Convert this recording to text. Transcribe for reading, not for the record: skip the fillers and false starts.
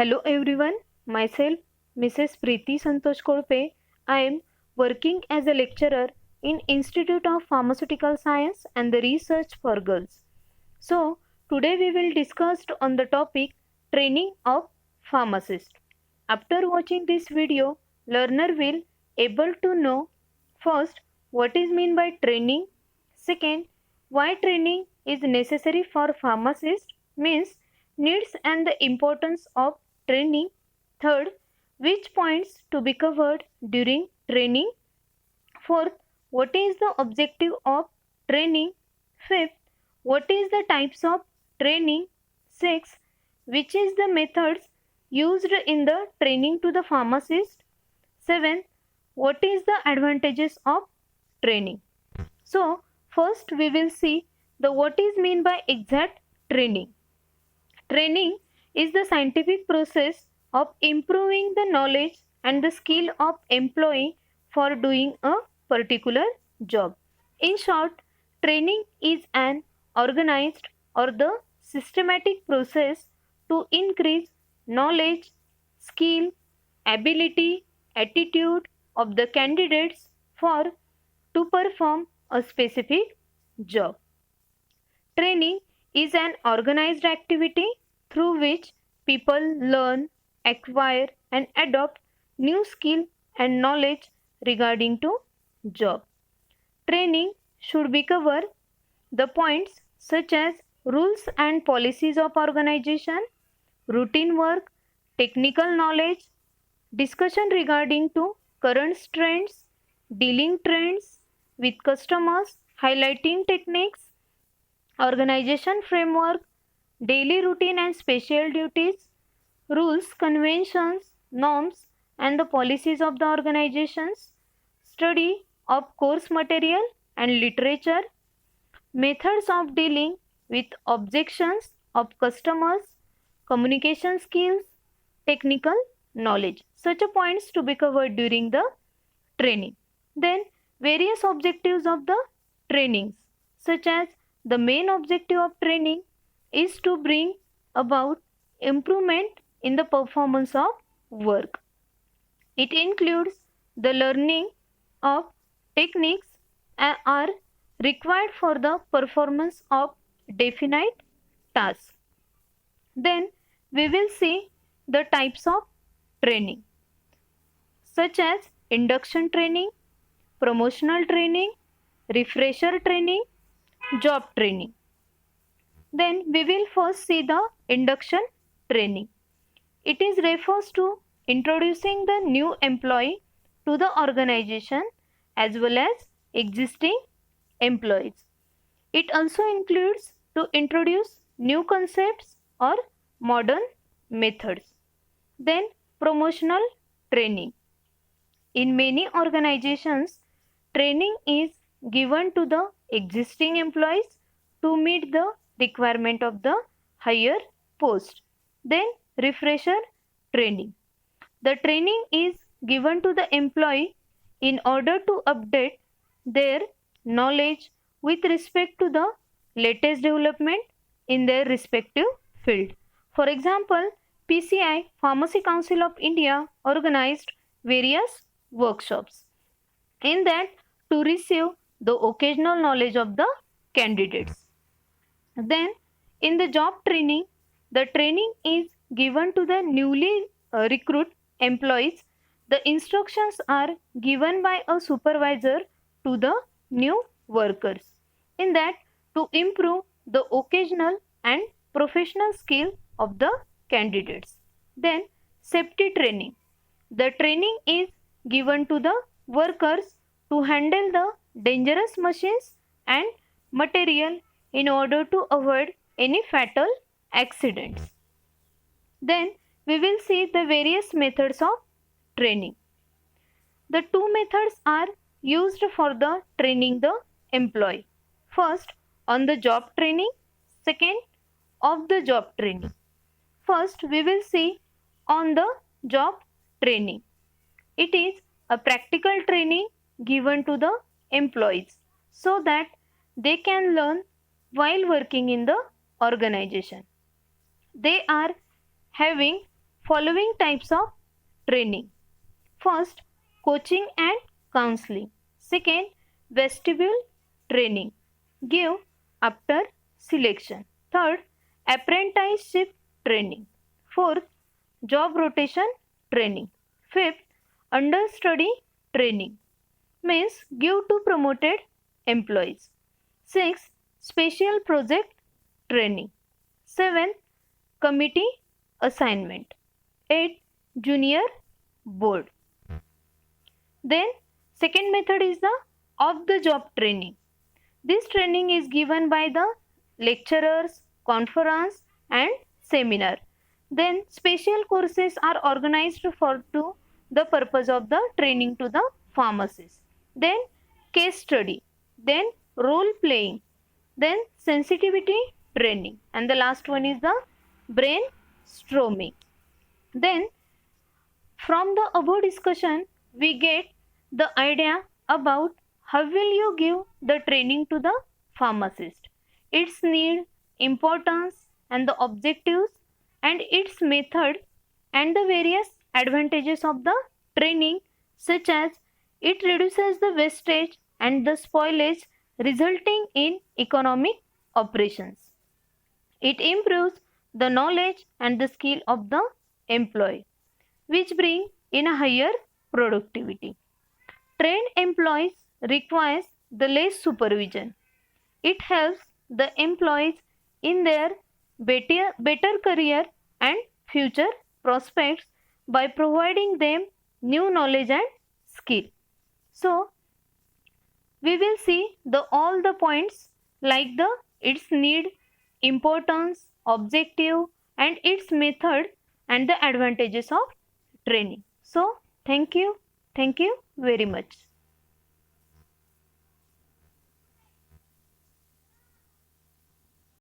Hello everyone, myself Mrs. Preeti Santosh Kolpe. I am working as a lecturer in Institute of Pharmaceutical Science and the Research for Girls. So, today we will discuss on the topic training of pharmacist. After watching this video, learner will able to know first what is mean by training, second why training is necessary for pharmacist means needs and the importance of training, third which points to be covered during training, fourth what is the objective of training, fifth what is the types of training, sixth which is the methods used in the training to the pharmacist, seventh what is the advantages of training. So first we will see the what is mean by exact training. Training is the scientific process of improving the knowledge and the skill of employee for doing a particular job. In short, training is an organized or the systematic process to increase knowledge, skill, ability, attitude of the candidates for to perform a specific job. Training is an organized activity through which people learn, acquire and adopt new skill and knowledge regarding to job. Training should be cover the points such as rules and policies of organization, routine work, technical knowledge, discussion regarding to current trends, dealing trends with customers, highlighting techniques, organization framework, daily routine and special duties, rules, conventions, norms and the policies of the organizations, study of course material and literature, methods of dealing with objections of customers, communication skills, technical knowledge. Such a points to be covered during the training. Then various objectives of the trainings such as the main objective of training is to bring about improvement in the performance of work. It includes the learning of techniques are required for the performance of definite tasks. Then we will see the types of training such as induction training, promotional training, refresher training, job training. Then we will first see the induction training. It is refers to introducing the new employee to the organization as well as existing employees. It also includes to introduce new concepts or modern methods. Then promotional training. In many organizations, training is given to the existing employees to meet the requirement of the higher post. Then refresher training. The training is given to the employee in order to update their knowledge with respect to the latest development in their respective field. For example, PCI Pharmacy Council of India organized various workshops in that to receive the occasional knowledge of the candidates. Then in the job training, the training is given to the newly recruit employees. The instructions are given by a supervisor to the new workers in that to improve the occasional and professional skill of the candidates. Then safety training. The training is given to the workers to handle the dangerous machines and material in order to avoid any fatal accidents. Then we will see the various methods of training. The two methods are used for the training the employee. First, on the job training. Second, off the job training. First, we will see on the job training. It is a practical training given to the employees so that they can learn while working in the organization. They are having following types of training. First, coaching and counseling. Second, vestibule training. Give after selection. Third, apprenticeship training. Fourth, job rotation training. Fifth, understudy training. Means give to promoted employees. Sixth, special project training. Seventh, committee assignment. 8. Junior board. Then second method is the off the job training. This training is given by the lecturers, conference and seminar. Then special courses are organized for to the purpose of the training to the pharmacists. Then case study. Then role playing. Then sensitivity training. And the last one is the brainstorming. Then from the above discussion, we get the idea about how will you give the training to the pharmacist, its need, importance and the objectives and its method and the various advantages of the training, such as it reduces the wastage and the spoilage resulting in economic operations. It improves the knowledge and the skill of the employee, which bring in a higher productivity. Trained employees requires the less supervision. It helps the employees in their better career and future prospects by providing them new knowledge and skill. So, we will see the all the points like the its need, importance, objective and its method and the advantages of training. So, thank you very much.